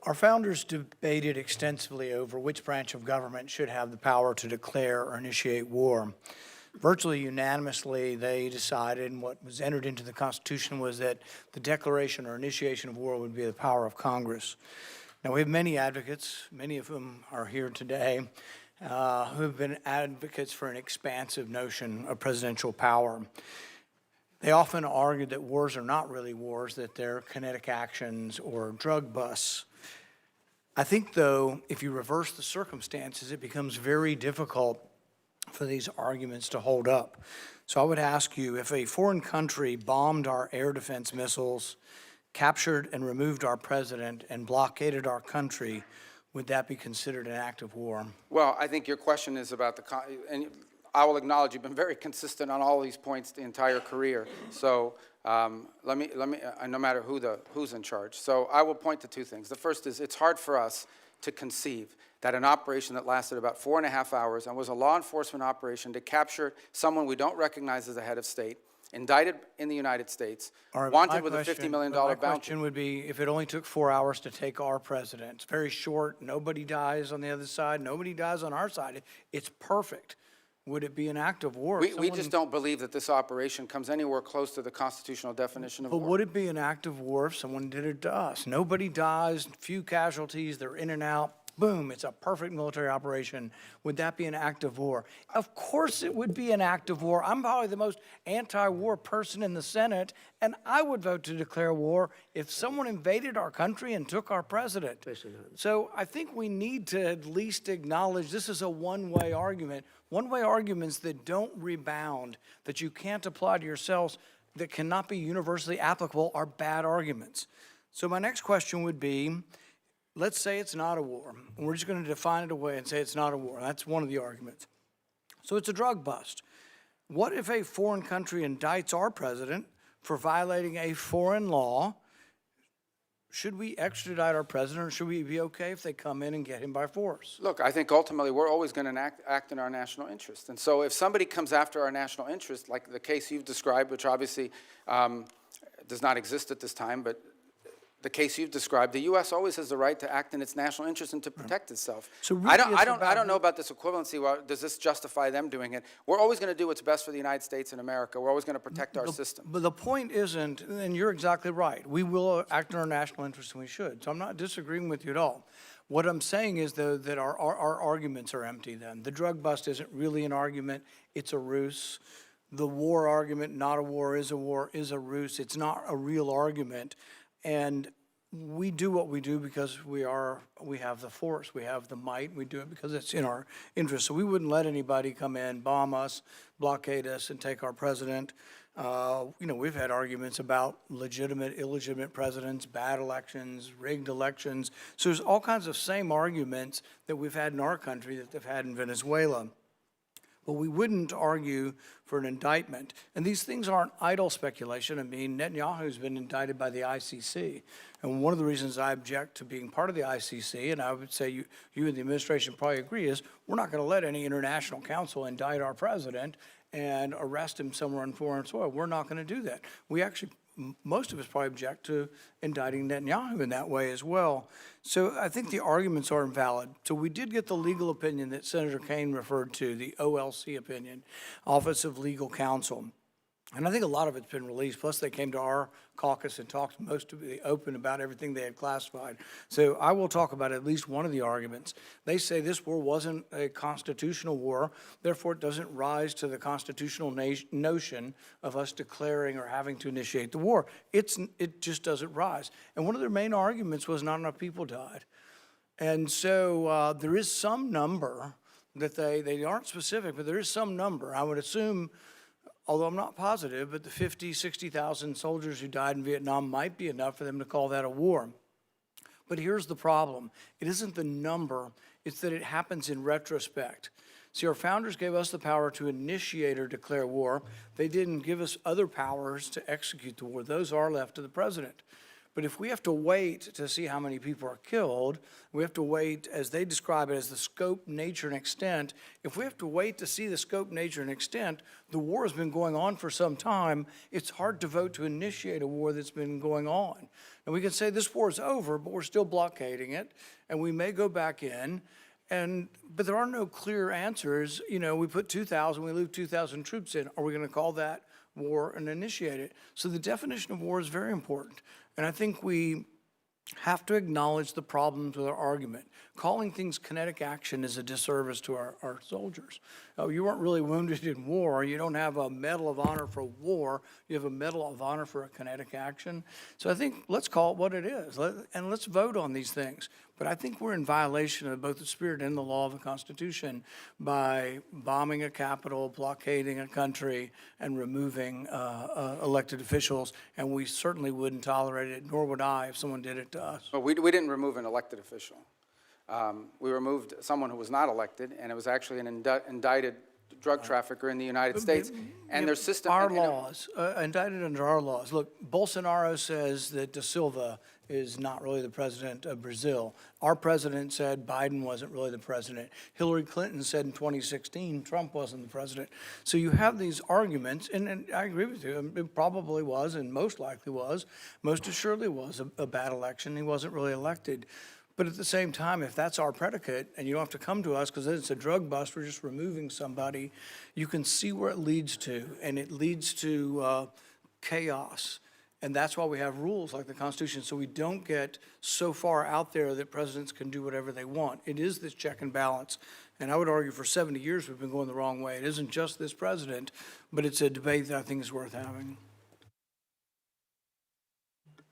Our founders debated extensively over which branch of government should have the power to declare or initiate war. Virtually unanimously, they decided, and what was entered into the Constitution was that the declaration or initiation of war would be the power of Congress. Now, we have many advocates, many of whom are here today, who have been advocates for an expansive notion of presidential power. They often argue that wars are not really wars, that they're kinetic actions or drug busts. I think, though, if you reverse the circumstances, it becomes very difficult for these arguments to hold up. So I would ask you, if a foreign country bombed our air defense missiles, captured and removed our president, and blockaded our country, would that be considered an act of war? Well, I think your question is about and I will acknowledge you've been very consistent on all these points the entire career. So let me, no matter who's in charge. So I will point to two things. The first is it's hard for us to conceive that an operation that lasted about 4.5 hours and was a law enforcement operation to capture someone we don't recognize as a head of state, indicted in the United States, wanted with a $50 million bounty. My question would be, if it only took 4 hours to take our president, it's very short, nobody dies on the other side, nobody dies on our side, it's perfect. Would it be an act of war? We just don't believe that this operation comes anywhere close to the constitutional definition of war. But would it be an act of war if someone did it to us? Nobody dies, few casualties, they're in and out. Boom, it's a perfect military operation. Would that be an act of war? Of course it would be an act of war. I'm probably the most anti-war person in the Senate, and I would vote to declare war if someone invaded our country and took our president. So I think we need to at least acknowledge this is a one-way argument. One-way arguments that don't rebound, that you can't apply to yourselves, that cannot be universally applicable are bad arguments. So my next question would be, let's say it's not a war. We're just going to define it away and say it's not a war. That's one of the arguments. So it's a drug bust. What if a foreign country indicts our president for violating a foreign law? Should we extradite our president, or should we be okay if they come in and get him by force? Look, I think ultimately we're always going to act in our national interest. And so if somebody comes after our national interest, like the case you've described, which obviously does not exist at this time, but the case you've described, the U.S. always has the right to act in its national interest and to protect itself. So really I don't know about this equivalency. Well, does this justify them doing it? We're always going to do what's best for the United States and America. We're always going to protect our system. But the point isn't, and you're exactly right, we will act in our national interest, and we should. So I'm not disagreeing with you at all. What I'm saying is, though, that our arguments are empty then. The drug bust isn't really an argument. It's a ruse. The war argument, not a war, is a ruse. It's not a real argument. And we do what we do because we have the force, we have the might, we do it because it's in our interest. So we wouldn't let anybody come in, bomb us, blockade us, and take our president. You know, we've had arguments about legitimate, illegitimate presidents, bad elections, rigged elections. So there's all kinds of same arguments that we've had in our country that they've had in Venezuela. But we wouldn't argue for an indictment. And these things aren't idle speculation. I mean, Netanyahu's been indicted by the ICC. And one of the reasons I object to being part of the ICC, and I would say you and the administration probably agree, is we're not going to let any international council indict our president and arrest him somewhere on foreign soil. We're not going to do that. We actually, most of us probably object to indicting Netanyahu in that way as well. So I think the arguments are invalid. So we did get the legal opinion that Senator Kaine referred to, the OLC opinion, Office of Legal Counsel. And I think a lot of it's been released. Plus, they came to our caucus and talked most of it open about everything they had classified. So I will talk about at least one of the arguments. They say this war wasn't a constitutional war, therefore it doesn't rise to the constitutional notion of us declaring or having to initiate the war. It just doesn't rise. And one of their main arguments was not enough people died. And so there is some number that they aren't specific, but there is some number. I would assume, although I'm not positive, but the 50, 60,000 soldiers who died in Vietnam might be enough for them to call that a war. But here's the problem. It isn't the number, it's that it happens in retrospect. See, our founders gave us the power to initiate or declare war. They didn't give us other powers to execute the war. Those are left to the president. But if we have to wait to see how many people are killed, we have to wait, as they describe it, as the scope, nature, and extent. If we have to wait to see the scope, nature, and extent, the war has been going on for some time. It's hard to vote to initiate a war that's been going on. And we can say this war is over, but we're still blockading it, and we may go back in. But there are no clear answers. You know, we put 2,000, we leave 2,000 troops in. Are we going to call that war and initiate it? So the definition of war is very important. And I think we have to acknowledge the problems with our argument. Calling things kinetic action is a disservice to our soldiers. Oh, you weren't really wounded in war. You don't have a Medal of Honor for war. You have a Medal of Honor for a kinetic action. So I think let's call it what it is, and let's vote on these things. But I think we're in violation of both the spirit and the law of the Constitution by bombing a capital, blockading a country, and removing elected officials. And we certainly wouldn't tolerate it, nor would I if someone did it to us. But we didn't remove an elected official. We removed someone who was not elected, and it was actually an indicted drug trafficker in the United States. And their system— Our laws, indicted under our laws. Look, Bolsonaro says that Da Silva is not really the president of Brazil. Our president said Biden wasn't really the president. Hillary Clinton said in 2016 Trump wasn't the president. So you have these arguments, and I agree with you. It probably was, and most likely was, most assuredly was a bad election. He wasn't really elected. But at the same time, if that's our predicate, and you don't have to come to us because it's a drug bust, we're just removing somebody, you can see where it leads to, and it leads to chaos. And that's why we have rules like the Constitution, so we don't get so far out there that presidents can do whatever they want. It is this check and balance. And I would argue for 70 years we've been going the wrong way. It isn't just this president, but it's a debate that I think is worth having.